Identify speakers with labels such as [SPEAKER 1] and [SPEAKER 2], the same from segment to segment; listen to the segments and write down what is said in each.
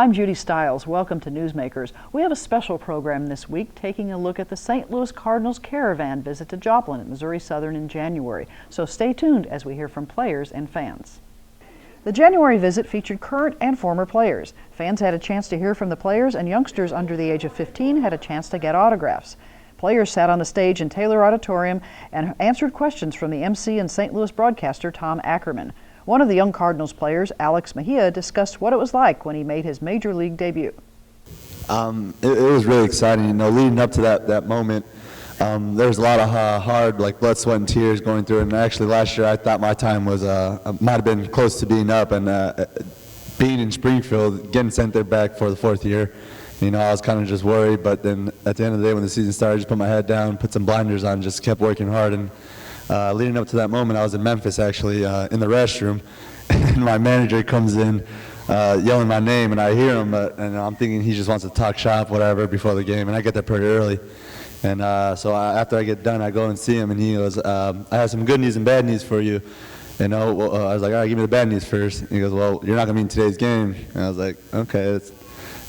[SPEAKER 1] I'm Judy Stiles. Welcome to Newsmakers. We have a special program this week taking a look at the St. Louis Cardinals Caravan visit to Joplin at Missouri Southern in January. So stay tuned as we hear from players and fans. The January visit featured current and former players. Fans had a chance to hear from the players, and youngsters under the age of 15 had a chance to get autographs. Players sat on the stage in Taylor Auditorium and answered questions from the MC and St. Louis broadcaster Tom Ackerman. One of the young Cardinals players, Alex Mejia, discussed what it was like when he made his major league debut.
[SPEAKER 2] It was really exciting, leading up to that moment. There was a lot of hard, blood, sweat, and tears going through it. And actually, last year I thought my time was might have been close to being up, and being in Springfield, getting sent there back for the fourth year. I was kind of just worried, but then at the end of the day, when the season started, I just put my head down, put some blinders on, just kept working hard. And leading up to that moment, I was in Memphis actually in the restroom, and my manager comes in yelling my name, and I hear him, and I'm thinking he just wants to talk shop, whatever, before the game, and I get there pretty early. And so after I get done, I go and see him, and he goes, I have some good news and bad news for you. I was like, all right, give me the bad news first. And he goes, well, you're not going to be in today's game. And I was like, okay,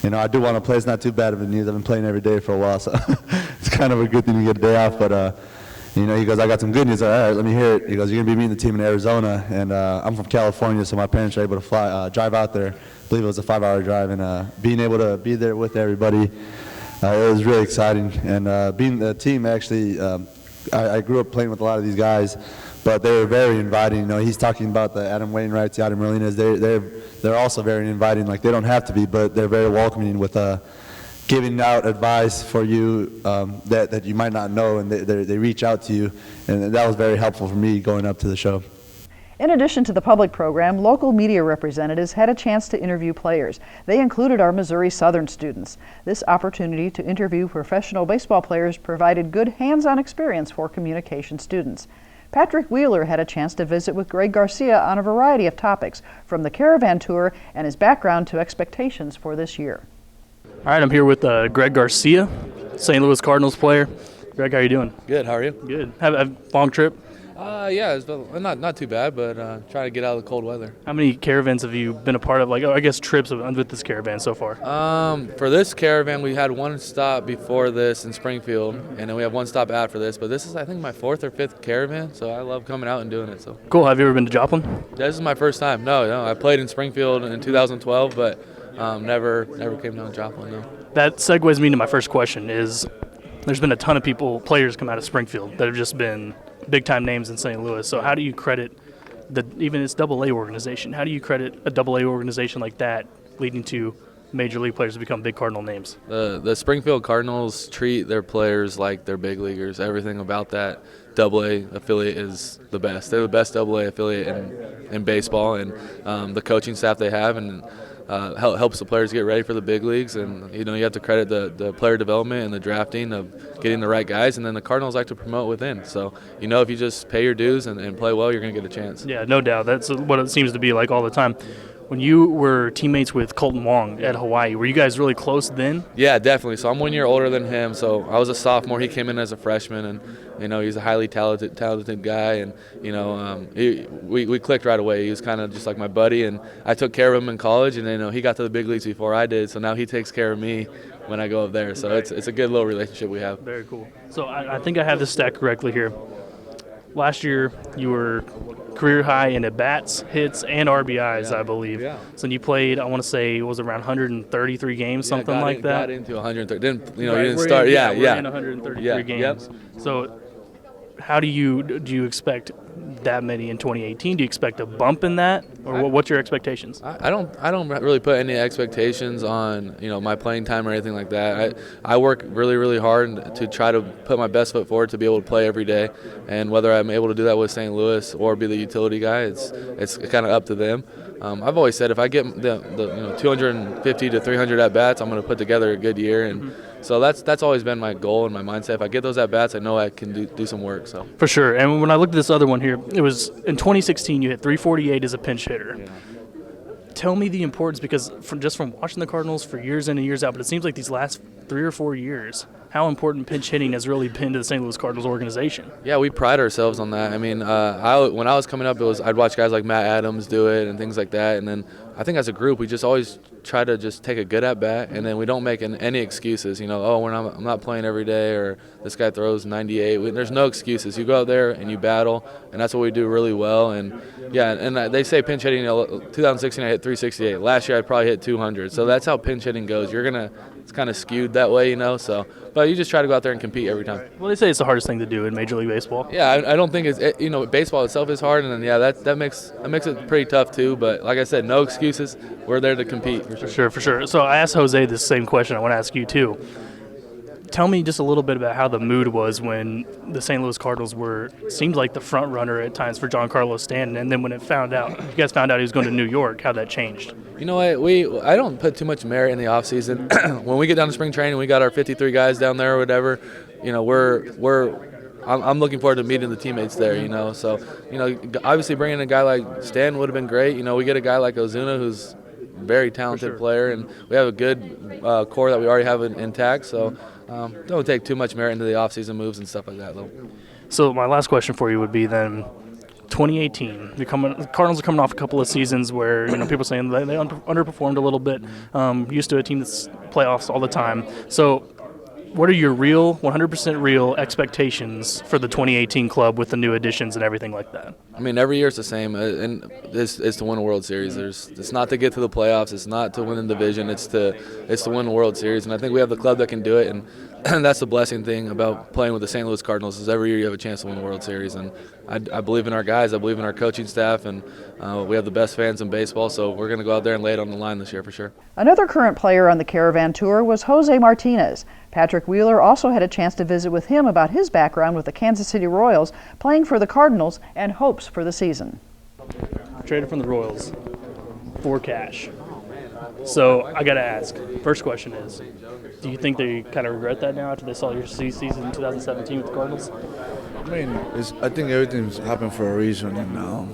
[SPEAKER 2] I do want to play. It's not too bad of a news. I've been playing every day for a while, so it's kind of a good thing to get a day off, but he goes, I got some good news. All right, let me hear it. He goes, you're going to be meeting the team in Arizona, and I'm from California, so my parents were able to drive out there. I believe it was a 5-hour drive, and being able to be there with everybody, it was really exciting. And being the team, actually, I grew up playing with a lot of these guys, but they were very inviting. He's talking about the Adam Wainwrights, the Adam Martinez. They're also very inviting. They don't have to be, but they're very welcoming with giving out advice for you that you might not know, and they reach out to you, and that was very helpful for me going up to the show.
[SPEAKER 1] In addition to the public program, local media representatives had a chance to interview players. They included our Missouri Southern students. This opportunity to interview professional baseball players provided good hands-on experience for communication students. Patrick Wheeler had a chance to visit with Greg Garcia on a variety of topics, from the Caravan tour and his background to expectations for this year.
[SPEAKER 3] All right, I'm here with Greg Garcia, St. Louis Cardinals player. Greg, how are you doing?
[SPEAKER 4] Good. How are you?
[SPEAKER 3] Good. Have a long trip?
[SPEAKER 4] Yeah, it's not too bad, but trying to get out of the cold weather.
[SPEAKER 3] How many caravans have you been a part of? Trips with this caravan so far?
[SPEAKER 4] For this caravan, we had one stop before this in Springfield, and then we have one stop after this. But this is, I think, my 4th or 5th caravan, so I love coming out and doing it. So
[SPEAKER 3] cool. Have you ever been to Joplin?
[SPEAKER 4] This is my first time. No, I played in Springfield in 2012, but never came down to Joplin. No.
[SPEAKER 3] That segues me to my first question. There's been a ton of players come out of Springfield that have just been big-time names in St. Louis. So how do you credit even its AA organization? How do you credit a AA organization like that leading to major league players to become big Cardinal names?
[SPEAKER 4] The Springfield Cardinals treat their players like they're big leaguers. Everything about that AA affiliate is the best. They're the best AA affiliate in baseball, and the coaching staff they have, and helps the players get ready for the big leagues. And you have to credit the player development and the drafting of getting the right guys, and then the Cardinals like to promote within. So if you just pay your dues and play well, you're going to get a chance.
[SPEAKER 3] Yeah, no doubt. That's what it seems to be like all the time. When you were teammates with Colton Wong at Hawaii, were you guys really close then?
[SPEAKER 4] Yeah, definitely. So I'm 1 year older than him. So I was a sophomore. He came in as a freshman, and he's a highly talented guy, and we clicked right away. He was kind of just like my buddy, and I took care of him in college, and he got to the big leagues before I did. So now he takes care of me when I go up there. So it's a good little relationship we have.
[SPEAKER 3] Very cool. So I think I have this stat correctly here. Last year, you were career high in at-bats, hits, and RBIs, I believe.
[SPEAKER 4] Yeah.
[SPEAKER 3] So you played, I want to say, it was around 133 games, something like that.
[SPEAKER 4] Got into 130. You
[SPEAKER 3] right,
[SPEAKER 4] didn't start.
[SPEAKER 3] We're in 133 games.
[SPEAKER 4] Yep.
[SPEAKER 3] So how do you expect that many in 2018? Do you expect a bump in that, or what's your expectations?
[SPEAKER 4] I don't really put any expectations on my playing time or anything like that. I work really, really hard to try to put my best foot forward to be able to play every day, and whether I'm able to do that with St. Louis or be the utility guy, it's kind of up to them. I've always said if I get the 250 to 300 at bats, I'm going to put together a good year, and so that's always been my goal and my mindset. If I get those at bats, I know I can do some work. So
[SPEAKER 3] for sure. And when I looked at this other one here, it was in 2016 you hit 348 as a pinch hitter.
[SPEAKER 4] Yeah.
[SPEAKER 3] Tell me the importance, because from watching the Cardinals for years in and years out, but it seems like these last 3 or 4 years, how important pinch hitting has really been to the St. Louis Cardinals organization.
[SPEAKER 4] Yeah, we pride ourselves on that. I mean, when I was coming up, I'd watch guys like Matt Adams do it and things like that, and then I think as a group we just always try to just take a good at bat, and then we don't make any excuses. Oh, I'm not playing every day, or this guy throws 98. There's no excuses. You go out there and you battle, and that's what we do really well. And yeah, and they say pinch hitting. 2016 I hit 368. Last year I probably hit 200. So that's how pinch hitting goes. It's kind of skewed that way, So, but you just try to go out there and compete every time.
[SPEAKER 3] Well, they say it's the hardest thing to do in Major League Baseball.
[SPEAKER 4] Yeah, I don't think baseball itself is hard, and then that makes it pretty tough too. But like I said, no excuses. We're there to compete for sure.
[SPEAKER 3] For sure. So I asked Jose this same question. I want to ask you too. Tell me just a little bit about how the mood was when the St. Louis Cardinals seemed like the front runner at times for Giancarlo Stanton, and then when you guys found out he was going to New York, how that changed.
[SPEAKER 4] You know what? I don't put too much merit in the off season. When we get down to spring training, we got our 53 guys down there or whatever. I'm looking forward to meeting the teammates there. So obviously bringing a guy like Stan would have been great. We get a guy like Ozuna who's a very talented player, and we have a good core that we already have intact. So don't take too much merit into the off-season moves and stuff like that, though. So
[SPEAKER 3] my last question for you would be then, 2018, the Cardinals are coming off a couple of seasons where people saying they underperformed a little bit, used to a team that's playoffs all the time. So what are your 100% real expectations for the 2018 club with the new additions and everything like that?
[SPEAKER 4] I mean, every year it's the same, and it's to win a World Series. It's not to get to the playoffs. It's not to win the division. It's to win the World Series, and I think we have the club that can do it. And that's the blessing thing about playing with the St. Louis Cardinals is every year you have a chance to win the World Series. And I believe in our guys. I believe in our coaching staff, and we have the best fans in baseball. So we're going to go out there and lay it on the line this year for sure.
[SPEAKER 1] Another current player on the Caravan tour was Jose Martinez. Patrick Wheeler also had a chance to visit with him about his background with the Kansas City Royals, playing for the Cardinals, and hopes for the season.
[SPEAKER 3] Traded from the Royals for cash. So I got to ask, first question is, do you think they kind of regret that now after they saw your season in 2017 with the Cardinals?
[SPEAKER 5] I mean, I think everything's happened for a reason, and I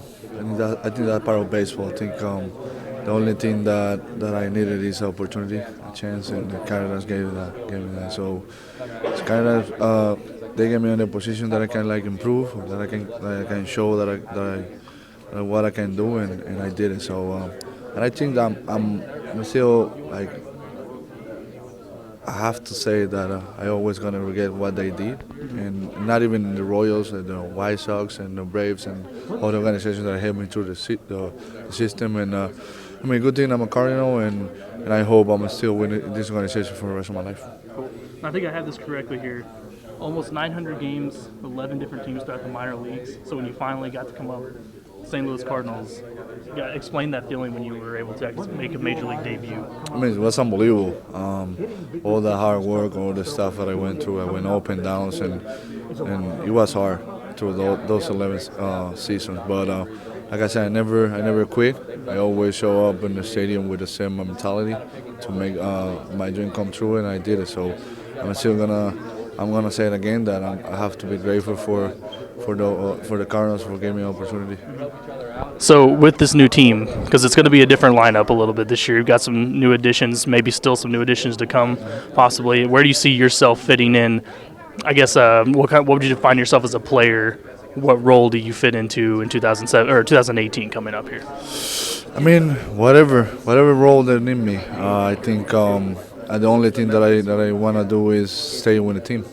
[SPEAKER 5] think that's part of baseball. I think the only thing that I needed is opportunity, a chance, and the Cardinals gave me that. So it's kind of they gave me in a position that I can improve, that I can show that what I can do, and I did it. So and I think that I'm still I have to say that I always gonna regret what they did, and not even the Royals, the White Sox, and the Braves, and all the organizations that helped me through the system. And I mean, good thing I'm a Cardinal, and I hope I'm still with this organization for the rest of my life.
[SPEAKER 3] Cool. I think I have this correctly here. Almost 900 games, 11 different teams throughout the minor leagues. So when you finally got to come up, St. Louis Cardinals, explain that feeling when you were able to make a major league debut.
[SPEAKER 5] I mean, it was unbelievable. All the hard work, all the stuff that I went through. I went up and downs, and it was hard through those 11 seasons. But like I said, I never quit. I always show up in the stadium with the same mentality to make my dream come true, and I did it. So I'm gonna say it again that I have to be grateful for the Cardinals for giving me an opportunity.
[SPEAKER 3] So with this new team, because it's going to be a different lineup a little bit this year, you've got some new additions, maybe still some new additions to come, possibly. Where do you see yourself fitting in? I guess what would you define yourself as a player? What role do you fit into in 2007 or 2018 coming up here?
[SPEAKER 5] I mean, whatever role they need me. I think the only thing that I want to do is stay with the team.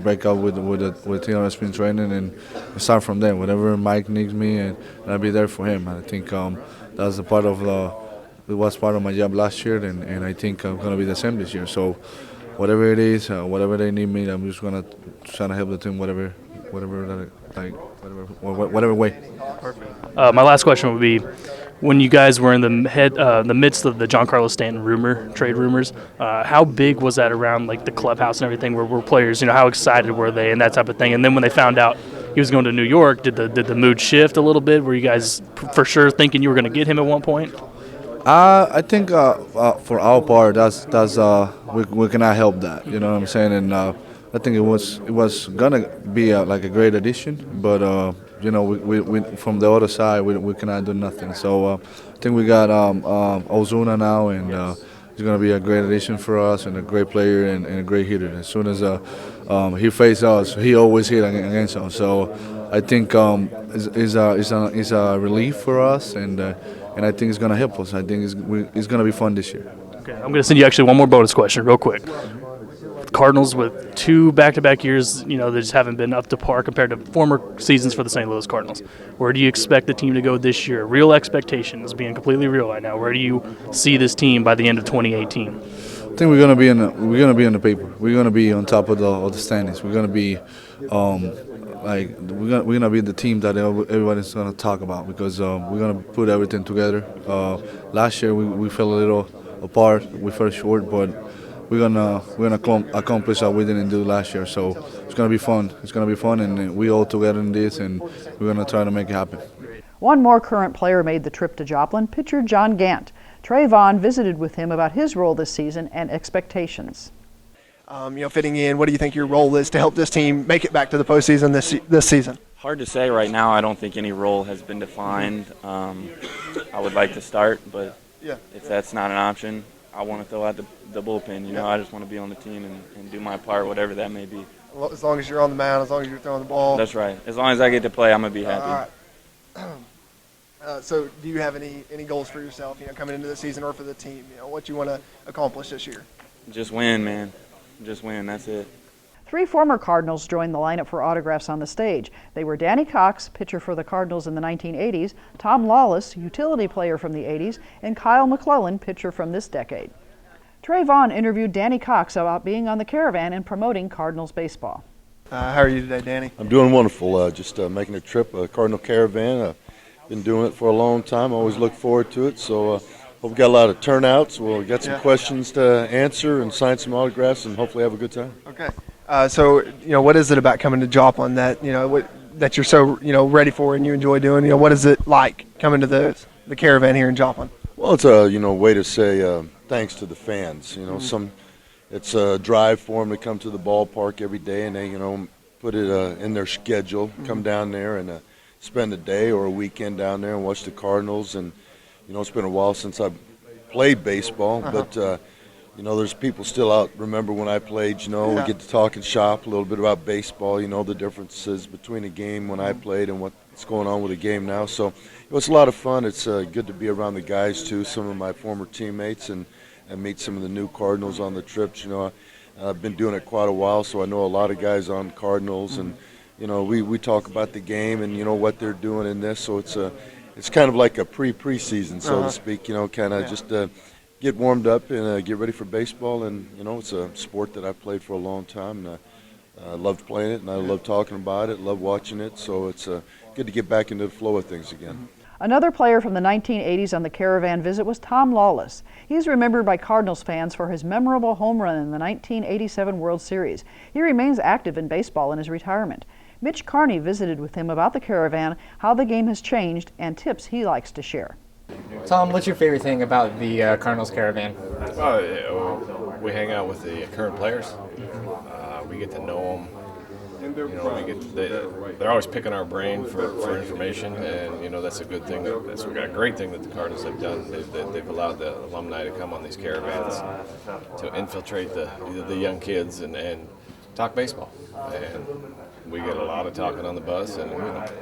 [SPEAKER 5] Break up with the team that's been training and start from there. Whatever Mike needs me, and I'll be there for him. I think that's it was part of my job last year, and I think I'm gonna be the same this year. So whatever it is, whatever they need me, I'm just gonna try to help the team, whatever way.
[SPEAKER 3] Perfect. My last question would be, when you guys were in the midst of the Giancarlo Stanton trade rumors, how big was that around the clubhouse and everything? Were players, how excited were they and that type of thing? And then when they found out he was going to New York, did the mood shift a little bit? Were you guys for sure thinking you were going to get him at one point?
[SPEAKER 5] I think for our part, that's we cannot help that. You know what I'm saying? And I think it was gonna be a great addition, but we from the other side we cannot do nothing. So I think we got Ozuna now, and he's gonna be a great addition for us, and a great player and a great hitter. As soon as he faces us, he always hit against us. So I think it's a relief for us, and and I think it's going to help us. I think it's going to be fun this year.
[SPEAKER 3] Okay, I'm going to send you actually one more bonus question real quick. Cardinals with 2 back-to-back years, they just haven't been up to par compared to former seasons for the St. Louis Cardinals. Where do you expect the team to go this year? Real expectations, being completely real right now. Where do you see this team by the end of 2018?
[SPEAKER 5] I think we're gonna be in the paper. We're gonna be on top of the standings. We're gonna be we're gonna be the team that everybody's gonna talk about because we're gonna put everything together. Last year we fell a little apart. We fell short, but we're gonna accomplish what we didn't do last year. So it's gonna be fun. It's gonna be fun, and we all together in this, and we're gonna try to make it happen.
[SPEAKER 1] One more current player made the trip to Joplin, pitcher John Gant. Caravan visited with him about his role this season and expectations.
[SPEAKER 6] Fitting in, what do you think your role is to help this team make it back to the postseason this season?
[SPEAKER 7] Hard to say right now. I don't think any role has been defined. I would like to start, but if that's not an option, I want to throw out the bullpen. I just want to be on the team and do my part, whatever that may be.
[SPEAKER 6] As long as you're on the mound, as long as you're throwing the ball.
[SPEAKER 7] That's right. As long as I get to play, I'm going to be happy.
[SPEAKER 6] All right. So do you have any goals for yourself, coming into the season or for the team? What you want to accomplish this year?
[SPEAKER 7] Just win, man. Just win. That's it.
[SPEAKER 1] 3 former Cardinals joined the lineup for autographs on the stage. They were Danny Cox, pitcher for the Cardinals in the 1980s, Tom Lawless, utility player from the 80s, and Kyle McClelland, pitcher from this decade. Trey Vaughn interviewed Danny Cox about being on the Caravan and promoting Cardinals baseball.
[SPEAKER 6] How are you today, Danny?
[SPEAKER 8] I'm doing wonderful. Just making a trip, Cardinal Caravan. Been doing it for a long time. Always look forward to it. So hope we got a lot of turnouts. We'll get some questions to answer and sign some autographs, and hopefully have a good time.
[SPEAKER 6] Okay. So what is it about coming to Joplin that that you're so ready for and you enjoy doing? What is it like coming to the Caravan here in Joplin?
[SPEAKER 8] Well, it's a way to say thanks to the fans. It's a drive for them to come to the ballpark every day, and they put it in their schedule, come down there and spend a day or a weekend down there and watch the Cardinals. And it's been a while since I've played baseball, but there's people still out. Remember when I played? We get to talk and shop a little bit about baseball. The differences between a game when I played and what's going on with the game now. So it's a lot of fun. It's good to be around the guys too, some of my former teammates, and meet some of the new Cardinals on the trips. I've been doing it quite a while, so I know a lot of guys on Cardinals, and we talk about the game and what they're doing in this. So it's kind of like a preseason, so to speak. Kind of just get warmed up and get ready for baseball. And it's a sport that I've played for a long time, and I loved playing it, and I love talking about it, love watching it. So it's good to get back into the flow of things again.
[SPEAKER 1] Another player from the 1980s on the Caravan visit was Tom Lawless. He's remembered by Cardinals fans for his memorable home run in the 1987 World Series. He remains active in baseball in his retirement. Mitch Carney visited with him about the Caravan, how the game has changed, and tips he likes to share.
[SPEAKER 9] Tom, what's your favorite thing about the Cardinals Caravan?
[SPEAKER 10] We hang out with the current players. We get to know them. They're always picking our brain for information, and that's a good thing. That's a great thing that the Cardinals have done. They've allowed the alumni to come on these caravans to infiltrate the young kids and talk baseball. And we get a lot of talking on the bus, and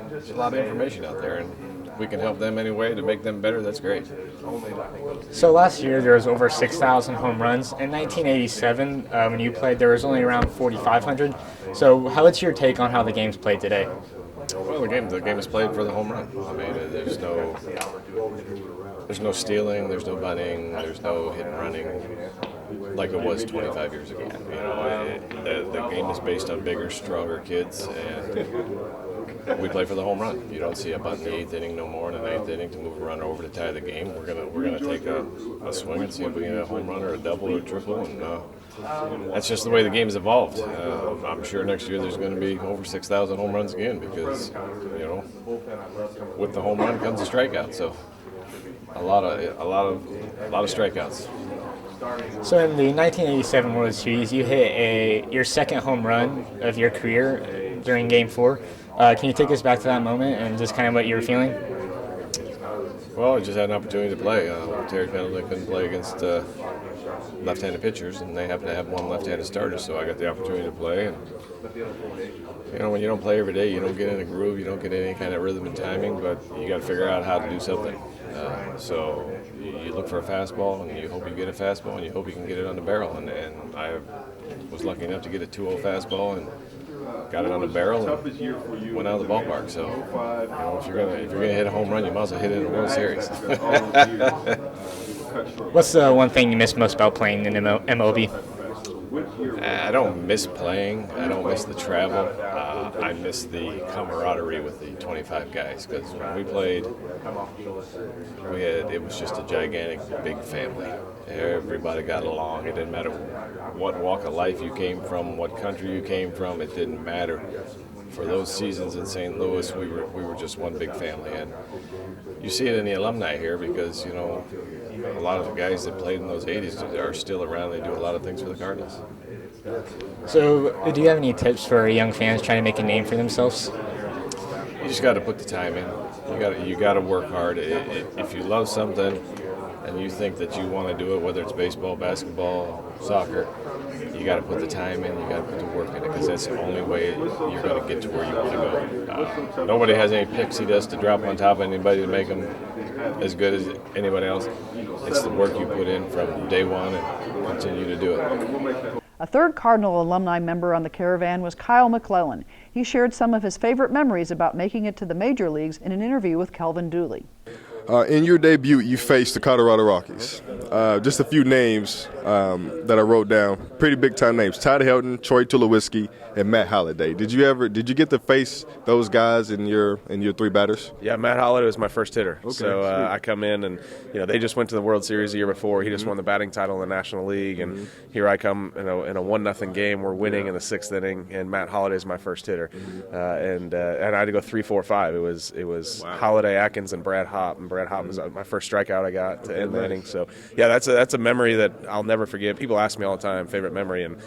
[SPEAKER 10] there's a lot of information out there, and we can help them any way to make them better. That's great.
[SPEAKER 9] So last year there was over 6,000 home runs. In 1987, when you played, there was only around 4,500. So what's your take on how the game's played today?
[SPEAKER 10] Well, the game is played for the home run. I mean, there's no stealing, there's no bunting, there's no hit and running like it was 25 years ago. The game is based on bigger, stronger kids, and we play for the home run. You don't see a bunt in the 8th inning no more in the 9th inning to move a runner over to tie the game. We're gonna take a swing and see if we can get a home run or a double or a triple, and that's just the way the game's evolved. I'm sure next year there's going to be over 6,000 home runs again because with the home run comes a strikeout. So a lot of strikeouts.
[SPEAKER 9] So in the 1987 World Series, you hit your second home run of your career during Game 4. Can you take us back to that moment and just kind of what you were feeling?
[SPEAKER 10] Well, I just had an opportunity to play. Terry Pendleton couldn't play against left-handed pitchers, and they happen to have one left-handed starter, so I got the opportunity to play. And when you don't play every day, you don't get in a groove, you don't get any kind of rhythm and timing, but you got to figure out how to do something. So you look for a fastball, and you hope you get a fastball, and you hope you can get it on the barrel. And I was lucky enough to get a 2-0 fastball and got it on the barrel and went out of the ballpark. So, if you're gonna hit a home run, you might as well hit it in the World Series.
[SPEAKER 9] What's the one thing you miss most about playing in MLB?
[SPEAKER 10] I don't miss playing. I don't miss the travel. I miss the camaraderie with the 25 guys, because when we played, it was just a gigantic, big family. Everybody got along. It didn't matter what walk of life you came from, what country you came from. It didn't matter. For those seasons in St. Louis, we were just one big family, and you see it in the alumni here, because a lot of the guys that played in those 80s are still around. They do a lot of things for the Cardinals.
[SPEAKER 9] So, do you have any tips for young fans trying to make a name for themselves?
[SPEAKER 10] You just got to put the time in. You got to work hard. If you love something and you think that you want to do it, whether it's baseball, basketball, soccer, you got to put the time in. You got to put the work in it, because that's the only way you're going to get to where you want to go. Nobody has any pixie dust to drop on top of anybody to make them as good as anybody else. It's the work you put in from day one and continue to do it.
[SPEAKER 1] A third Cardinal alumni member on the Caravan was Kyle McClelland. He shared some of his favorite memories about making it to the major leagues in an interview with Kelvin Dooley.
[SPEAKER 11] In your debut, you faced the Colorado Rockies. Just a few names that I wrote down, pretty big-time names: Todd Helton, Troy Tulowitzki, and Matt Holliday. Did you get to face those guys in your three batters?
[SPEAKER 12] Yeah, Matt Holliday was my first hitter.
[SPEAKER 11] Okay,
[SPEAKER 12] so I come in, and they just went to the World Series the year before. He just won the batting title in the National League, and here I come in a 1-0 game. We're winning in the 6th inning, and Matt Holliday is my first hitter, and I had to go 3-4-5. It was wow. Holliday, Atkins, and Brad Hopp, and Brad Hopp was my first strikeout I got to end the inning. So yeah, that's a memory that I'll never forget. People ask me all the time, favorite memory, and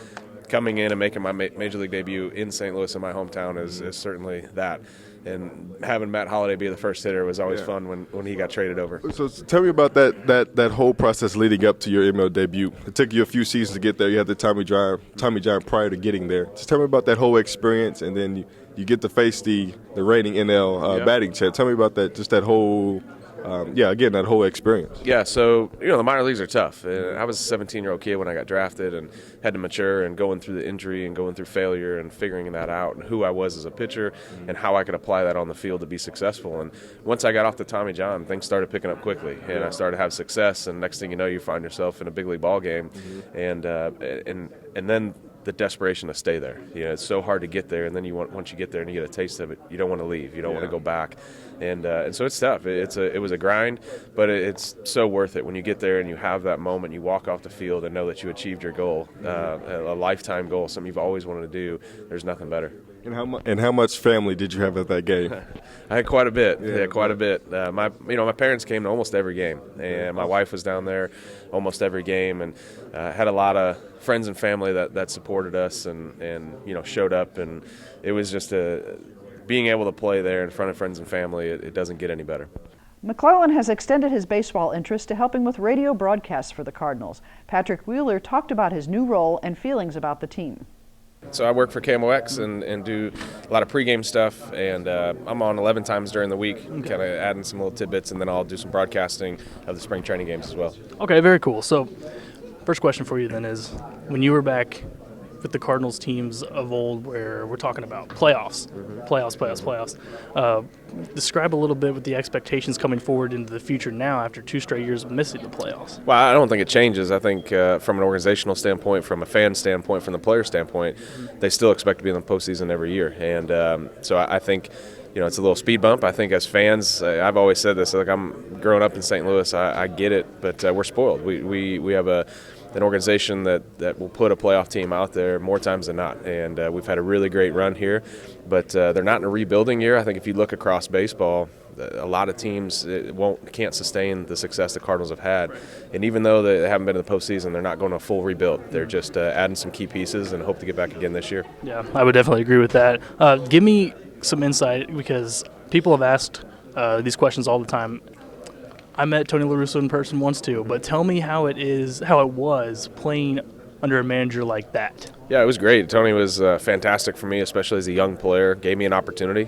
[SPEAKER 12] coming in and making my major league debut in St. Louis, in my hometown, is certainly that. And having Matt Holliday be the first hitter was always fun when he got traded over.
[SPEAKER 11] So tell me about that whole process leading up to your ML debut. It took you a few seasons to get there. You had the Tommy John prior to getting there. Just tell me about that whole experience, and then you get to face the reigning NL batting champ. Tell me about that, just that whole again, that whole experience.
[SPEAKER 12] Yeah, so, the minor leagues are tough. I was a 17-year-old kid when I got drafted and had to mature, and going through the injury and going through failure and figuring that out, and who I was as a pitcher and how I could apply that on the field to be successful. And once I got off the Tommy John, things started picking up quickly, and I started to have success, and next thing you know, you find yourself in a big league ball game, and then the desperation to stay there. It's so hard to get there, and then once you get there and you get a taste of it, you don't want to leave. You don't want to go back, and so it's tough. It was a grind, but it's so worth it when you get there and you have that moment. You walk off the field and know that you achieved your goal, a lifetime goal, something you've always wanted to do. There's nothing better.
[SPEAKER 11] And how much family did you have at that game?
[SPEAKER 12] I had quite a bit. Yeah, quite a bit. My parents came to almost every game, and my wife was down there almost every game, and had a lot of friends and family that supported us and showed up, and it was just being able to play there in front of friends and family. It doesn't get any better.
[SPEAKER 1] McClelland has extended his baseball interest to helping with radio broadcasts for the Cardinals. Patrick Wheeler talked about his new role and feelings about the team.
[SPEAKER 12] So I work for KMOX and do a lot of pregame stuff, and I'm on 11 times during the week, kind of adding some little tidbits, and then I'll do some broadcasting of the spring training games as well.
[SPEAKER 3] Okay, very cool. So first question for you then is, when you were back with the Cardinals teams of old, where we're talking about playoffs, describe a little bit with the expectations coming forward into the future now after 2 straight years of missing the playoffs.
[SPEAKER 12] Well, I don't think it changes. I think from an organizational standpoint, from a fan standpoint, from the player standpoint, they still expect to be in the postseason every year. And so I think it's a little speed bump. I think as fans, I've always said this, like, I'm growing up in St. Louis, I get it, but we're spoiled. We have an organization that will put a playoff team out there more times than not, and we've had a really great run here, but they're not in a rebuilding year. I think if you look across baseball, a lot of teams can't sustain the success the Cardinals have had, and even though they haven't been in the postseason, they're not going to a full rebuild. They're just adding some key pieces and hope to get back again this year.
[SPEAKER 3] Yeah, I would definitely agree with that. Give me some insight, because people have asked these questions all the time. I met Tony La Russa in person once too, but tell me how it was playing under a manager like that.
[SPEAKER 12] Yeah, it was great. Tony was fantastic for me, especially as a young player. Gave me an opportunity.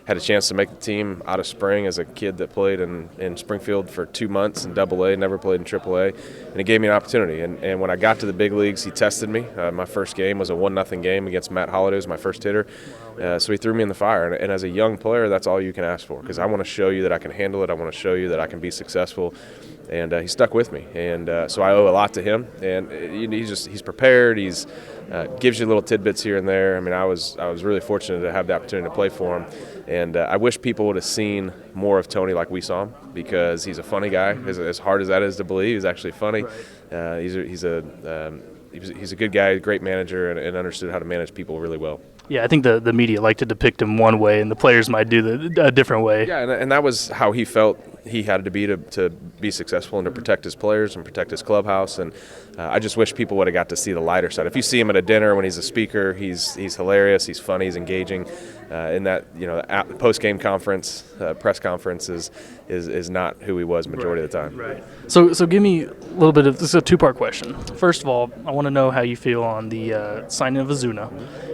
[SPEAKER 12] had a chance to make the team out of spring as a kid that played in Springfield for 2 months in AA, never played in AAA, and he gave me an opportunity. And when I got to the big leagues, he tested me. My first game was a 1-0 game against Matt Holliday, who was my first hitter. So he threw me in the fire. And as a young player, that's all you can ask for, because I want to show you that I can handle it. I want to show you that I can be successful. And he stuck with me. And so I owe a lot to him. And he's prepared. He's gives you little tidbits here and there. I mean, I was really fortunate to have the opportunity to play for him. And I wish people would have seen more of Tony like we saw him, because he's a funny guy. As hard as that is to believe, he's actually funny. He's a good guy, great manager, and understood how to manage people really well.
[SPEAKER 3] Yeah, I think the media like to depict him one way, and the players might do a different way.
[SPEAKER 12] Yeah, and that was how he felt he had to be successful and to protect his players and protect his clubhouse. And I just wish people would have got to see the lighter side. If you see him at a dinner when he's a speaker, he's hilarious, he's funny, he's engaging. In that post-game conference, press conference is not who he was majority of the time.
[SPEAKER 3] Right. So give me a little bit of this is a two-part question. First of all, I want to know how you feel on the signing of Ozuna,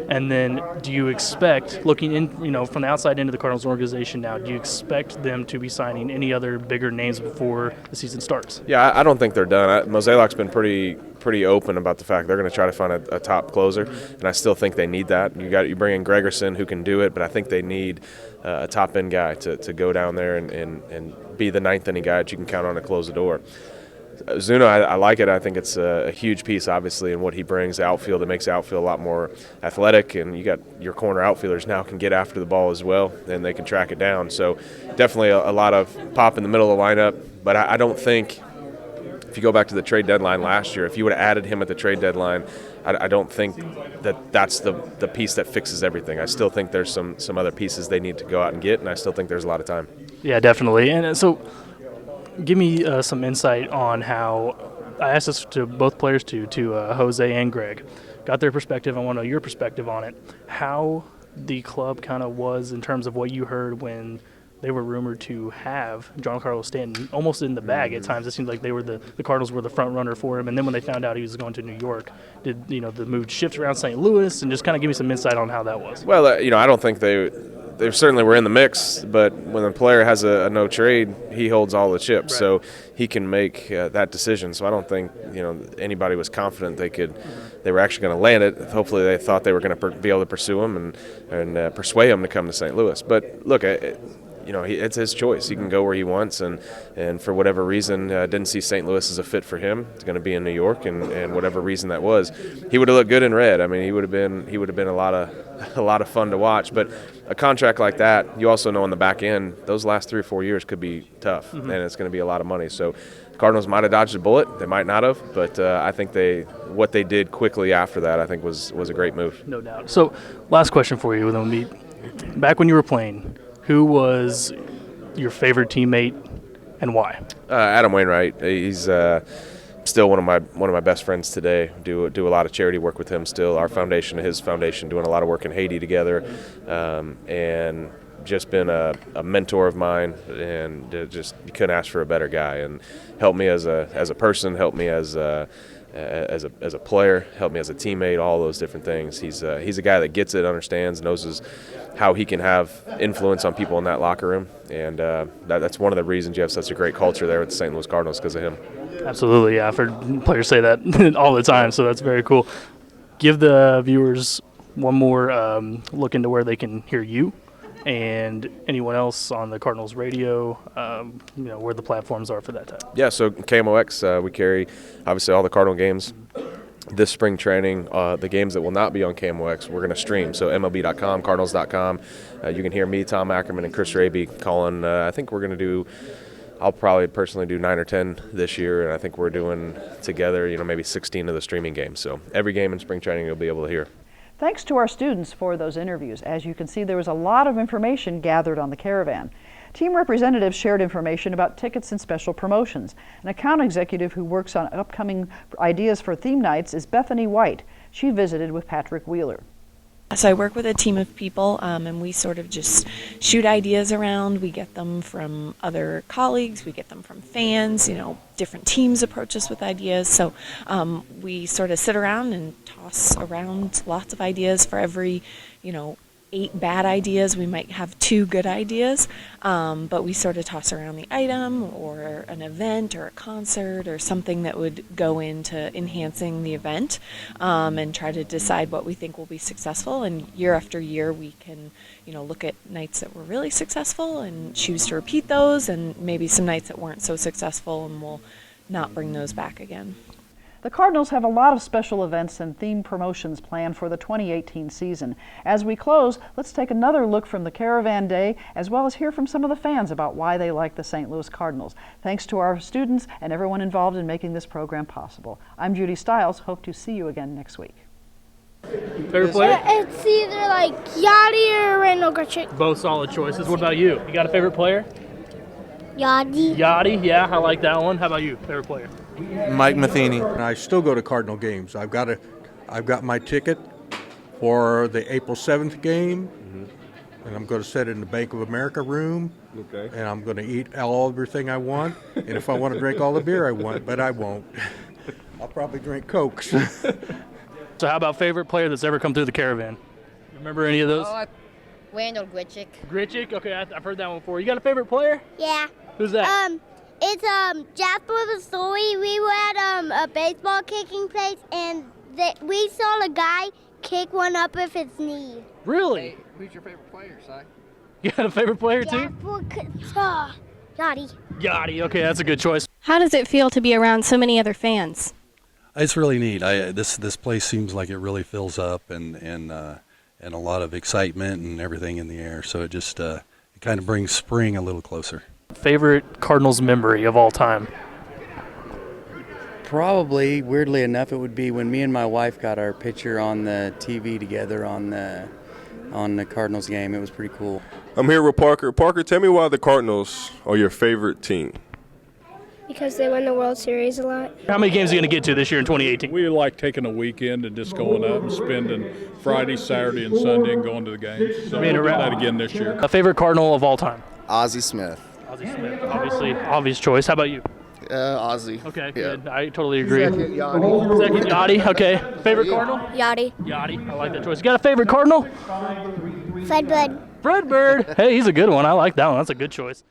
[SPEAKER 3] and then do you expect, looking in, from the outside into the Cardinals organization now, do you expect them to be signing any other bigger names before the season starts?
[SPEAKER 12] Yeah, I don't think they're done. Mozeliak's been pretty open about the fact they're going to try to find a top closer, and I still think they need that. You bring in Gregerson, who can do it, but I think they need a top end guy to go down there and be the ninth inning guy that you can count on to close the door. Ozuna, I like it. I think it's a huge piece, obviously, in what he brings to outfield. It makes the outfield a lot more athletic, and you got your corner outfielders now can get after the ball as well, and they can track it down. So definitely a lot of pop in the middle of the lineup, but I don't think, if you go back to the trade deadline last year, if you would have added him at the trade deadline, I don't think that's the piece that fixes everything. I still think there's some other pieces they need to go out and get, and I still think there's a lot of time.
[SPEAKER 3] Yeah, definitely. And so give me some insight on how – I asked this to both players, to Jose and Greg. Got their perspective. I want to know your perspective on it. How the club kind of was in terms of what you heard when – they were rumored to have Giancarlo Stanton almost in the bag at times. It seemed like they were the Cardinals were the front runner for him. And then when they found out he was going to New York, did the move shift around St. Louis? And just kind of give me some insight on how that was.
[SPEAKER 12] Well, I don't think they certainly were in the mix, but when a player has a no trade, he holds all the chips, right. So he can make that decision. So I don't think anybody was confident they were actually going to land it. Hopefully, they thought they were going to be able to pursue him and persuade him to come to St. Louis. But look, it's his choice. He can go where he wants, and for whatever reason, didn't see St. Louis as a fit for him. It's going to be in New York, and whatever reason that was, he would have looked good in red. I mean, he would have been a lot of fun to watch. But a contract like that, you also know on the back end, those last 3 or 4 years could be tough, and it's going to be a lot of money. So the Cardinals might have dodged a bullet. They might not have, but I think what they did quickly after that, I think was a great move.
[SPEAKER 3] No doubt. So last question for you. Back when you were playing, who was your favorite teammate and why?
[SPEAKER 12] Adam Wainwright. He's still one of my best friends today. Do a lot of charity work with him still. Our foundation, his foundation, doing a lot of work in Haiti together, and just been a mentor of mine, and just you couldn't ask for a better guy. And helped me as a person, helped me as a player, helped me as a teammate, all those different things. He's a guy that gets it, understands, knows how he can have influence on people in that locker room, and that's one of the reasons you have such a great culture there with the St. Louis Cardinals, because of him.
[SPEAKER 3] Absolutely, yeah. I've heard players say that all the time, so that's very cool. Give the viewers one more look into where they can hear you and anyone else on the Cardinals radio, where the platforms are for that time.
[SPEAKER 12] Yeah, so KMOX, we carry obviously all the Cardinal games. This spring training, the games that will not be on KMOX, we're going to stream. So MLB.com, Cardinals.com. You can hear me, Tom Ackerman, and Chris Raby calling. I think we're going to I'll probably personally do 9 or 10 this year, and I think we're doing together, maybe 16 of the streaming games. So every game in spring training you'll be able to hear.
[SPEAKER 1] Thanks to our students for those interviews. As you can see, there was a lot of information gathered on the Caravan. Team representatives shared information about tickets and special promotions. An account executive who works on upcoming ideas for theme nights is Bethany White. She visited with Patrick Wheeler.
[SPEAKER 13] So I work with a team of people, and we sort of just shoot ideas around. We get them from other colleagues, we get them from fans, different teams approach us with ideas. So we sort of sit around and toss around lots of ideas for every, 8 bad ideas, we might have 2 good ideas, but we sort of toss around the item or an event or a concert or something that would go into enhancing the event, and try to decide what we think will be successful. And year after year, we can, look at nights that were really successful and choose to repeat those, and maybe some nights that weren't so successful, and we'll not bring those back again.
[SPEAKER 1] The Cardinals have a lot of special events and themed promotions planned for the 2018 season. As we close, let's take another look from the Caravan Day, as well as hear from some of the fans about why they like the St. Louis Cardinals. Thanks to our students and everyone involved in making this program possible. I'm Judy Stiles. Hope to see you again next week.
[SPEAKER 3] Favorite player?
[SPEAKER 14] It's either like Yachty or Randall Grichuk.
[SPEAKER 3] Both solid choices. What about you? You got a favorite player?
[SPEAKER 14] Yachty.
[SPEAKER 3] Yachty, yeah, I like that one. How about you? Favorite player?
[SPEAKER 15] Mike Matheny. I still go to Cardinal games. I've got my ticket for the April 7th game, and I'm going to sit in the Bank of America room, and I'm going to eat everything I want, and if I want to drink all the beer I want, but I won't. I'll probably drink Cokes.
[SPEAKER 3] So how about favorite player that's ever come through the Caravan? Remember any of those?
[SPEAKER 16] Randall Grichuk.
[SPEAKER 3] Grichuk? Okay, I've heard that one before. You got a favorite player?
[SPEAKER 14] Yeah.
[SPEAKER 3] Who's that?
[SPEAKER 14] It's Joplin Missouri. We were at a baseball kicking place, and we saw a guy kick one up with his knee.
[SPEAKER 3] Really?
[SPEAKER 17] Who's your favorite player, Si?
[SPEAKER 3] You got a favorite player too?
[SPEAKER 14] Yachty.
[SPEAKER 3] Yachty. Okay, that's a good choice.
[SPEAKER 18] How does it feel to be around so many other fans?
[SPEAKER 19] It's really neat. This place seems like it really fills up, and a lot of excitement and everything in the air. So it just it kind of brings spring a little closer.
[SPEAKER 3] Favorite Cardinals memory of all time?
[SPEAKER 20] Probably, weirdly enough, it would be when me and my wife got our picture on the TV together on the Cardinals game. It was pretty cool.
[SPEAKER 11] I'm here with Parker. Parker, tell me why the Cardinals are your favorite team.
[SPEAKER 14] Because they win the World Series a lot.
[SPEAKER 3] How many games are you going to get to this year in 2018?
[SPEAKER 21] We like taking a weekend and just going out and spending Friday, Saturday, and Sunday and going to the games. So we'll do that again this year.
[SPEAKER 3] A favorite Cardinal of all time?
[SPEAKER 22] Ozzie Smith.
[SPEAKER 3] Ozzie Smith, obviously, obvious choice. How about you?
[SPEAKER 22] Ozzie.
[SPEAKER 3] Okay,
[SPEAKER 22] yeah.
[SPEAKER 3] good. I totally agree.
[SPEAKER 22] Second Yachty.
[SPEAKER 3] Second Yachty, okay. Favorite Cardinal?
[SPEAKER 14] Yachty.
[SPEAKER 3] Yachty, I like that choice. You got a favorite Cardinal?
[SPEAKER 14] Fred Bird.
[SPEAKER 3] Fred Bird. Hey, he's a good one. I like that one. That's a good choice.